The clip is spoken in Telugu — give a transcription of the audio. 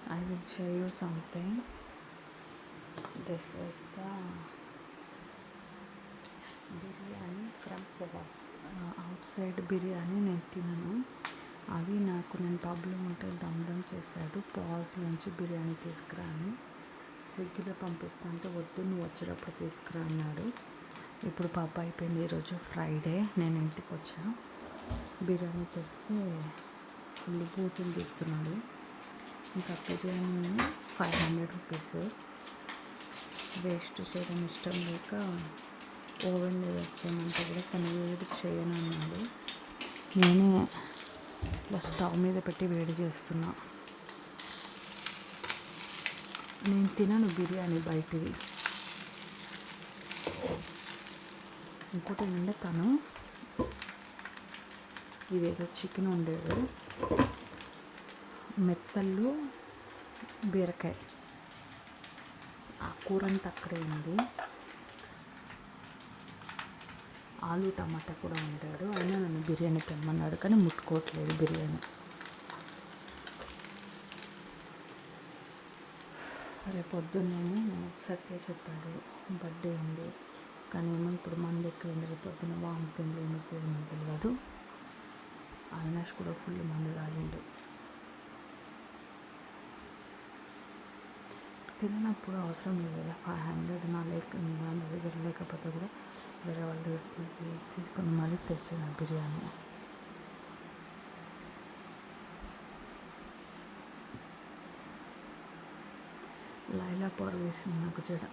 I will show you something. This is the biryani from past. Out side biryani నేను తినను. అవి నేను పబ్లో ఉంటే దమ్ చేశాడు. పాస్ నుంచి బిర్యానీ తీసుకురాని స్విగ్గీలో పంపిస్తా అంటే వద్దు, నువ్వు వచ్చేటప్పుడు తీసుకురా అన్నాడు. ఇప్పుడు పాప అయిపోయింది. ఈరోజు ఫ్రైడే, నేను ఇంటికి వచ్చా. బిర్యానీ తెస్తే ఫుల్ బూతులు తీస్తున్నాడు. ఇంకా బిర్యానీ 500 రూపీస్. వేస్ట్ చేయడం ఇష్టం లేక ఓవెన్లో వచ్చేయమంటే కూడా తను వేడి చేయనన్నాడు. నేనే ఇట్లా స్టవ్ మీద పెట్టి వేడి చేస్తున్నా. నేను తినను బిర్యానీ బయటిది. ఇంకోటి ఏంటంటే తను ఇదేదో చికెన్ ఉండేది, మెత్తళ్ళు బీరకాయ, ఆ కూర అంతా అక్కడే ఉంది. ఆలు టమాటా కూడా ఉంటాడు. అయినా నన్ను బిర్యానీ తెమ్మన్నాడు, కానీ ముట్టుకోవట్లేదు బిర్యానీ. రేపు పొద్దున్నేమో సత్య చెప్పాడు బర్త్డే ఉంది, కానీ ఏమో ఇప్పుడు మంది ఎక్కువైంది. రేపు పొద్దున్న వామిటింగ్లు ఏమవుతుందో తెలియదు. అవినాష్ కూడా ఫుల్ మంది తాగిండు. తిననప్పుడు అవసరం లేదు కదా, 500 నా దగ్గర లేకపోతే కూడా వేరే వాళ్ళ దగ్గర తీసుకొని మళ్ళీ తెచ్చాను బిర్యానీ. లైలా పవర్ వేసింది నాకు జడ.